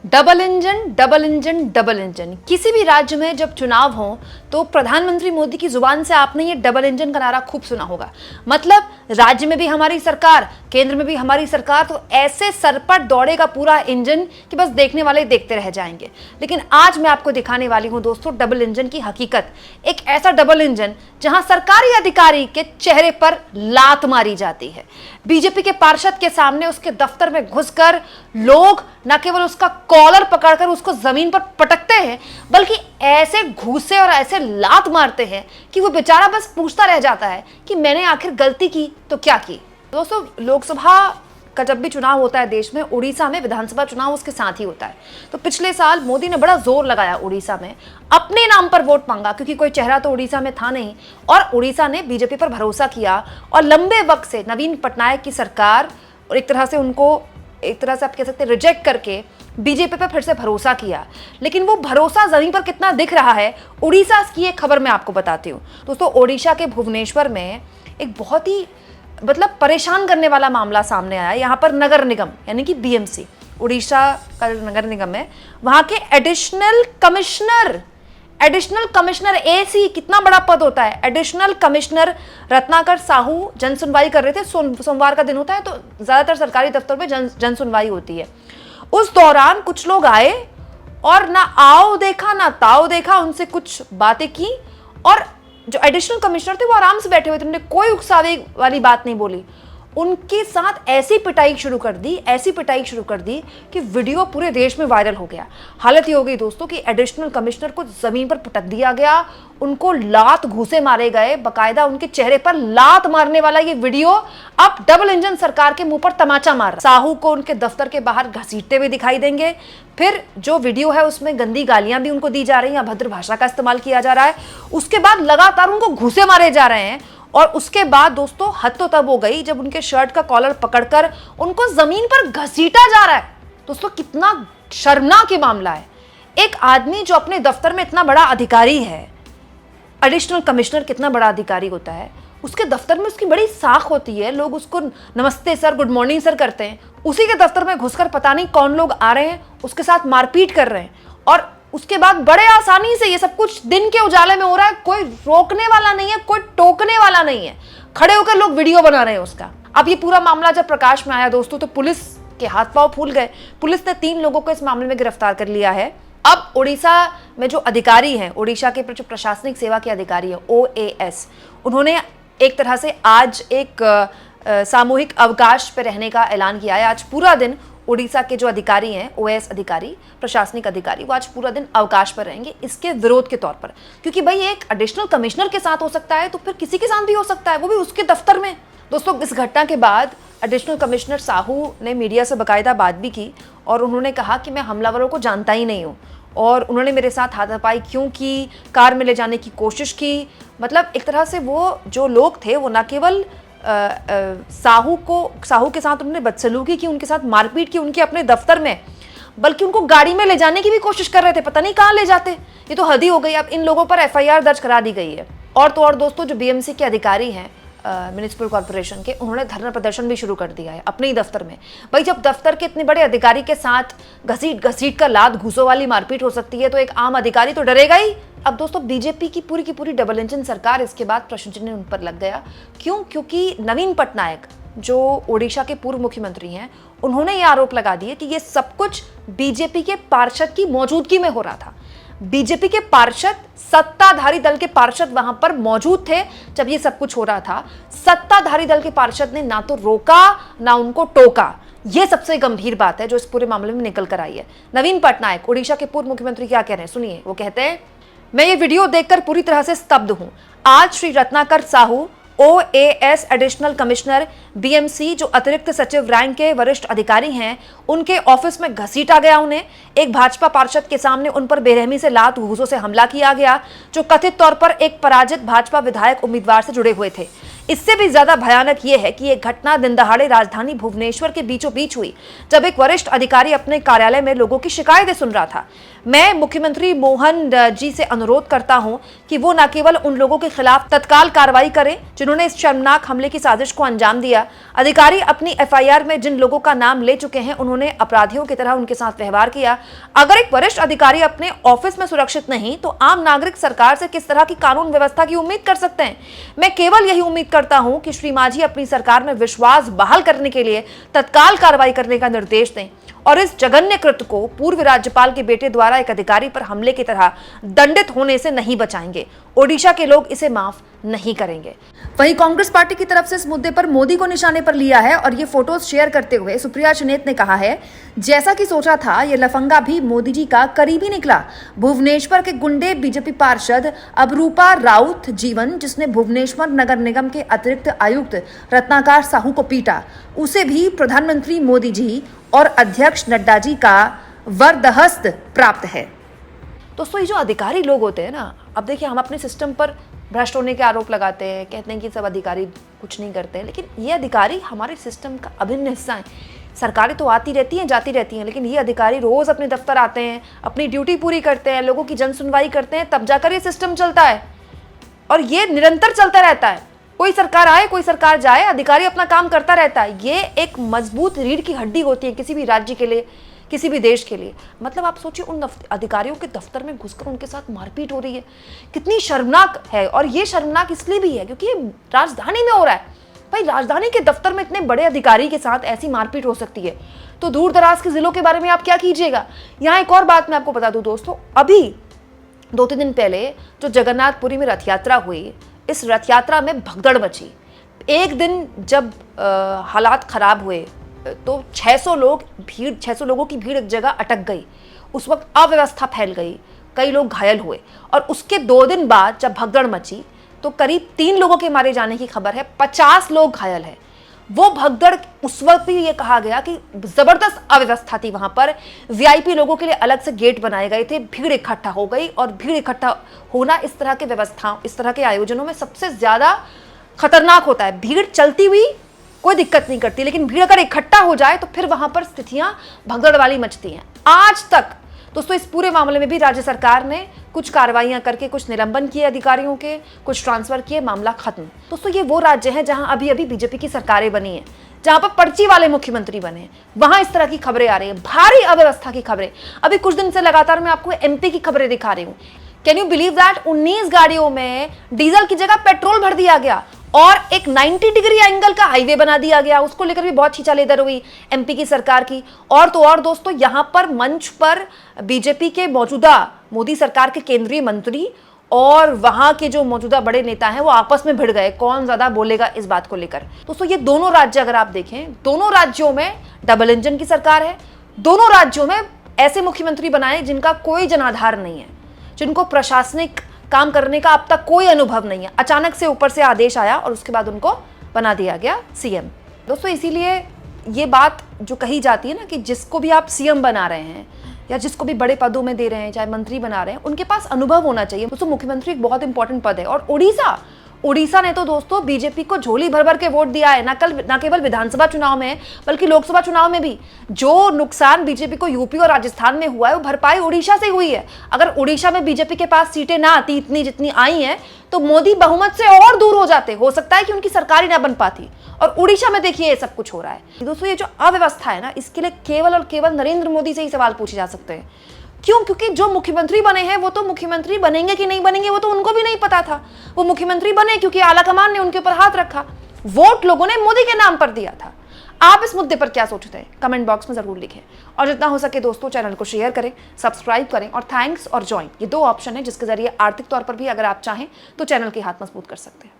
Double engine double engine double engine. किसी भी राज्य में जब चुनाव हो तो प्रधानमंत्री मोदी की जुबान से आपने ये डबल इंजन का नारा खूब सुना होगा। मतलब राज्य में भी हमारी सरकार, केंद्र में भी हमारी सरकार, तो ऐसे सरपट दौड़ेगा पूरा इंजन कि बस देखने वाले देखते रह जाएंगे। लेकिन आज मैं आपको दिखाने वाली हूं दोस्तों डबल इंजन की हकीकत। एक ऐसा डबल इंजन जहां सरकारी अधिकारी के चेहरे पर लात मारी जाती है। बीजेपी के पार्षद के सामने उसके दफ्तर में घुसकर लोग न केवल उसका कॉलर पकड़कर उसको जमीन पर पटकते हैं, बल्कि ऐसे घूसे और ऐसे लात मारते हैं कि वो बेचारा बस पूछता रह जाता है कि मैंने आखिर गलती की तो क्या की। दोस्तों, लोकसभा का जब भी चुनाव होता है देश में, उड़ीसा में विधानसभा चुनाव उसके साथ ही होता है। तो पिछले साल मोदी ने बड़ा जोर लगाया उड़ीसा में, अपने नाम पर वोट मांगा, क्योंकि कोई चेहरा तो उड़ीसा में था नहीं और उड़ीसा ने बीजेपी पर भरोसा किया और लंबे वक्त से नवीन पटनायक की सरकार और एक तरह से आप कह सकते हैं रिजेक्ट करके बीजेपी पर फिर से भरोसा किया। लेकिन वो भरोसा जमीन पर कितना दिख रहा है, उड़ीसा की एक खबर मैं आपको बताती हूँ। दोस्तों, ओडिशा के भुवनेश्वर में एक बहुत ही परेशान करने वाला मामला सामने आया। यहाँ पर नगर निगम यानी कि बीएमसी, उड़ीसा का नगर निगम है, वहाँ के एडिशनल कमिश्नर एसी, कितना बड़ा पद होता है, एडिशनल कमिश्नर रत्नाकर साहू जन सुनवाई कर रहे थे। सोमवार का दिन होता है तो ज्यादातर सरकारी दफ्तर में जन सुनवाई होती है। उस दौरान कुछ लोग आए और ना आओ देखा ना ताओ देखा, उनसे कुछ बातें की और जो एडिशनल कमिश्नर थे वो आराम से बैठे हुए थे, उन्होंने कोई उकसावे वाली बात नहीं बोली। उनके साथ ऐसी पिटाई शुरू कर दी कि वीडियो पूरे देश में वायरल हो गया। हालत ये हो गई दोस्तों कि एडिशनल कमिश्नर को जमीन पर पटक दिया गया, उनको लात घूसे मारे गए, बकायदा उनके चेहरे पर लात मारने वाला ये वीडियो अब डबल इंजन सरकार के मुंह पर तमाचा मार रहा। साहू को उनके दफ्तर के बाहर घसीटते हुए दिखाई देंगे। फिर जो वीडियो है उसमें गंदी गालियां भी उनको दी जा रही हैं, अभद्र भाषा का इस्तेमाल किया जा रहा है। उसके बाद लगातार उनको घूसे मारे जा रहे हैं और उसके बाद दोस्तों हद तो तब हो गई जब उनके शर्ट का कॉलर पकड़कर उनको जमीन पर घसीटा जा रहा है। दोस्तों, कितना शर्मनाक ये मामला है। एक आदमी जो अपने दफ्तर में इतना बड़ा अधिकारी है, एडिशनल कमिश्नर कितना बड़ा अधिकारी होता है, उसके दफ्तर में उसकी बड़ी साख होती है, लोग उसको नमस्ते सर, गुड मॉर्निंग सर करते हैं। उसी के दफ्तर में घुसकर पता नहीं कौन लोग आ रहे हैं, उसके साथ मारपीट कर रहे हैं और उसके बाद बड़े आसानी से ये सब कुछ दिन के उजाले में हो रहा है। कोई रोकने वाला नहीं है, कोई टोकने वाला नहीं है, खड़े होकर लोग वीडियो बना रहे हैं उसका। अब ये पूरा मामला जब प्रकाश में आया दोस्तों तो पुलिस के हाथ पांव फूल गए। पुलिस ने 3 लोगों को इस मामले में गिरफ्तार कर लिया है। अब उड़ीसा में जो अधिकारी हैं, उड़ीसा के जो प्रशासनिक सेवा के अधिकारी हैं OAS, उन्होंने एक तरह से आज एक सामूहिक अवकाश पर रहने का ऐलान किया है। आज पूरा दिन उड़ीसा के जो अधिकारी हैं, OAS अधिकारी, प्रशासनिक अधिकारी, वो आज पूरा दिन अवकाश पर रहेंगे इसके विरोध के तौर पर। क्योंकि भाई एक एडिशनल कमिश्नर के साथ हो सकता है तो फिर किसी के साथ भी हो सकता है, वो भी उसके दफ्तर में। दोस्तों, इस घटना के बाद एडिशनल कमिश्नर साहू ने मीडिया से बाकायदा बात भी की और उन्होंने कहा कि मैं हमलावरों को जानता ही नहीं हूँ और उन्होंने मेरे साथ हाथापाई क्यों की, कार में ले जाने की कोशिश की। मतलब एक तरह से वो जो लोग थे वो न केवल साहू के साथ उन्होंने बदसलूकी की, उनके साथ मारपीट की उनके अपने दफ्तर में, बल्कि उनको गाड़ी में ले जाने की भी कोशिश कर रहे थे। पता नहीं कहाँ ले जाते, ये तो हद ही हो गई। अब इन लोगों पर FIR दर्ज करा दी गई है। और तो और दोस्तों, जो BMC के अधिकारी हैं म्युनिसिपल कॉर्पोरेशन के, उन्होंने धरना प्रदर्शन भी शुरू कर दिया है अपने ही दफ्तर में। भाई जब दफ्तर के इतने बड़े अधिकारी के साथ घसीट कर लात घूसों वाली मारपीट हो सकती है तो एक आम अधिकारी तो डरेगा ही। अब दोस्तों, बीजेपी की पूरी डबल इंजन सरकार, इसके बाद प्रश्न चिन्ह उन पर लग गया। क्यों? क्योंकि नवीन पटनायक जो ओडिशा के पूर्व मुख्यमंत्री हैं, उन्होंने ये आरोप लगा दिए कि ये सब कुछ बीजेपी के पार्षद की मौजूदगी में हो रहा था। बीजेपी के पार्षद, सत्ताधारी दल के पार्षद वहां पर मौजूद थे जब ये सब कुछ हो रहा था। सत्ताधारी दल के पार्षद ने ना तो रोका ना उनको टोका। ये सबसे गंभीर बात है जो इस पूरे मामले में निकल कर आई है। नवीन पटनायक, उड़ीसा के पूर्व मुख्यमंत्री, क्या कह रहे हैं सुनिए। वो कहते हैं, मैं ये वीडियो देखकर पूरी तरह से स्तब्ध हूं। आज Shri Ratnakar Sahu, OAS additional commissioner, BMC जो अतिरिक्त सचिव रैंक के वरिष्ठ अधिकारी हैं, उनके ऑफिस में घसीटा गया उन्हें। एक भाजपा पार्षद के सामने उन पर बेरहमी से लात घूसों से हमला किया गया, जो कथित तौर पर एक पराजित भाजपा विधायक उम्मीदवार से जुड़े हुए थे। इससे भी ज्यादा भयानक यह है कि यह घटना दिन दहाड़े राजधानी भुवनेश्वर के बीचों बीच हुई, जब एक वरिष्ठ अधिकारी अपने कार्यालय में लोगों की शिकायतें सुन रहा था। मैं मुख्यमंत्री मोहन जी से अनुरोध करता हूं कि वो न केवल उन लोगों के खिलाफ तत्काल कार्रवाई करें जिन्होंने इस शर्मनाक हमले की साजिश को अंजाम दिया। अधिकारी अपनी एफआईआर में जिन लोगों का नाम ले चुके हैं, उन्होंने अपराधियों की तरह उनके साथ व्यवहार किया। अगर एक वरिष्ठ अधिकारी अपने ऑफिस में सुरक्षित नहीं, तो आम नागरिक सरकार से किस तरह की कानून व्यवस्था की उम्मीद कर सकते हैं? मैं केवल यही उम्मीद करता हूं कि श्री मांझी अपनी सरकार में विश्वास बहाल करने के लिए तत्काल कार्रवाई करने का निर्देश दें और इस जघन्य कृत्य को पूर्व राज्यपाल के बेटे द्वारा एक अधिकारी पर हमले की तरह दंडित होने से नहीं बचाएंगे। ओडिशा के लोग इसे माफ नहीं करेंगे। वहीं कांग्रेस पार्टी की तरफ से इस मुद्दे पर मोदी को निशाने पर लिया है और ये फोटोज शेयर करते हुए सुप्रिया चुनेत ने कहा है, जैसा कि सोचा था ये लफंगा भी मोदी जी का करीबी निकला। भुवनेश्वर के गुंडे बीजेपी पार्षद अबरूपा राउत जीवन, जिसने भुवनेश्वर नगर निगम के अतिरिक्त आयुक्त रत्नाकर साहू को पीटा, उसे भी प्रधानमंत्री मोदी जी और अध्यक्ष नड्डा जी का वरदहस्त प्राप्त है। दोस्तों, ये जो अधिकारी लोग होते हैं ना, अब देखिए हम अपने सिस्टम पर भ्रष्ट होने के आरोप लगाते हैं, कहते हैं कि सब अधिकारी कुछ नहीं करते हैं, लेकिन ये अधिकारी हमारे सिस्टम का अभिन्न हिस्सा है। सरकारें तो आती रहती हैं, जाती रहती हैं, लेकिन ये अधिकारी रोज अपने दफ्तर आते हैं, अपनी ड्यूटी पूरी करते हैं, लोगों की जन सुनवाई करते हैं, तब जाकर ये सिस्टम चलता है और ये निरंतर चलता रहता है। कोई सरकार आए, कोई सरकार जाए, अधिकारी अपना काम करता रहता है। ये एक मजबूत रीढ़ की हड्डी होती है किसी भी राज्य के लिए, किसी भी देश के लिए। मतलब आप सोचिए, उन अधिकारियों के दफ्तर में घुसकर उनके साथ मारपीट हो रही है, कितनी शर्मनाक है। और ये शर्मनाक इसलिए भी है क्योंकि ये राजधानी में हो रहा है। भाई, राजधानी के दफ्तर में इतने बड़े अधिकारी के साथ ऐसी मारपीट हो सकती है, तो दूर दराज के जिलों के बारे में आप क्या कीजिएगा। यहाँ एक और बात मैं आपको बता दूं दोस्तों, अभी 2-3 दिन पहले जो जगन्नाथपुरी में रथ यात्रा हुई, इस रथ यात्रा में भगदड़ मची। एक दिन जब हालात खराब हुए तो 600 लोगों की भीड़ एक जगह अटक गई। उस वक्त अव्यवस्था फैल गई, कई लोग घायल हुए और उसके 2 दिन बाद जब भगदड़ मची तो करीब 3 लोगों के मारे जाने की खबर है, 50 लोग घायल हैं। वो भगदड़, उस वक्त भी ये कहा गया कि जबरदस्त अव्यवस्था थी वहां पर। वीआईपी लोगों के लिए अलग से गेट बनाए गए थे, भीड़ इकट्ठा हो गई और भीड़ इकट्ठा होना इस तरह के व्यवस्थाओं, इस तरह के आयोजनों में सबसे ज्यादा खतरनाक होता है। भीड़ चलती हुई कोई दिक्कत नहीं करती, लेकिन भीड़ अगर इकट्ठा हो जाए तो फिर वहां पर स्थितियां भगदड़ वाली मचती हैं। आज तक दोस्तों इस पूरे मामले में भी राज्य सरकार ने कुछ कार्रवाइयां करके कुछ निलंबन किए अधिकारियों के, कुछ ट्रांसफर किए, मामला खत्म। दोस्तों, ये वो राज्य है जहां अभी अभी बीजेपी की सरकारें बनी है, जहां पर पर्ची वाले मुख्यमंत्री बने, वहां इस तरह की खबरें आ रही है, भारी अव्यवस्था की खबरें। अभी कुछ दिन से लगातार मैं आपको एमपी की खबरें दिखा रही हूं। कैन यू बिलीव दैट 19 गाड़ियों में डीजल की जगह पेट्रोल भर दिया गया और एक 90 डिग्री एंगल का हाईवे बना दिया गया। उसको लेकर भी बहुत खींचालेदर हुई एमपी की सरकार की। और तो और दोस्तों, यहां पर मंच पर बीजेपी के मौजूदा मोदी सरकार के केंद्रीय मंत्री और वहां के जो मौजूदा बड़े नेता हैं वो आपस में भिड़ गए, कौन ज्यादा बोलेगा इस बात को लेकर। दोस्तों, ये दोनों राज्य अगर आप देखें, दोनों राज्यों में डबल इंजन की सरकार है। दोनों राज्यों में ऐसे मुख्यमंत्री बनाए जिनका कोई जनाधार नहीं है, जिनको प्रशासनिक काम करने का अब तक कोई अनुभव नहीं है। अचानक से ऊपर से आदेश आया और उसके बाद उनको बना दिया गया सीएम। दोस्तों, इसीलिए ये बात जो कही जाती है ना कि जिसको भी आप सीएम बना रहे हैं या जिसको भी बड़े पदों में दे रहे हैं, चाहे मंत्री बना रहे हैं, उनके पास अनुभव होना चाहिए। दोस्तों, मुख्यमंत्री एक बहुत इंपॉर्टेंट पद है। और उड़ीसा ने तो दोस्तों बीजेपी को झोली भर भर के वोट दिया है, ना केवल विधानसभा चुनाव में बल्कि लोकसभा चुनाव में भी। जो नुकसान बीजेपी को यूपी और राजस्थान में हुआ है वो भरपाई उड़ीसा से हुई है। अगर उड़ीसा में बीजेपी के पास सीटें ना आती इतनी जितनी आई हैं, तो मोदी बहुमत से और दूर हो जाते। हो सकता है कि उनकी सरकार ही ना बन पाती। और उड़ीसा में देखिए ये सब कुछ हो रहा है। दोस्तों, ये जो अव्यवस्था है ना, इसके लिए केवल और केवल नरेंद्र मोदी से ही सवाल पूछे जा सकते हैं। क्यों? क्योंकि जो मुख्यमंत्री बने हैं वो तो मुख्यमंत्री बनेंगे कि नहीं बनेंगे वो तो उनको भी नहीं पता था। वो मुख्यमंत्री बने क्योंकि आला कमान ने उनके ऊपर हाथ रखा। वोट लोगों ने मोदी के नाम पर दिया था। आप इस मुद्दे पर क्या सोचते हैं? कमेंट बॉक्स में जरूर लिखें और जितना हो सके दोस्तों चैनल को शेयर करें, सब्सक्राइब करें और थैंक्स और ज्वाइन, ये 2 ऑप्शन है जिसके जरिए आर्थिक तौर पर भी अगर आप चाहें तो चैनल की हाथ मजबूत कर सकते हैं।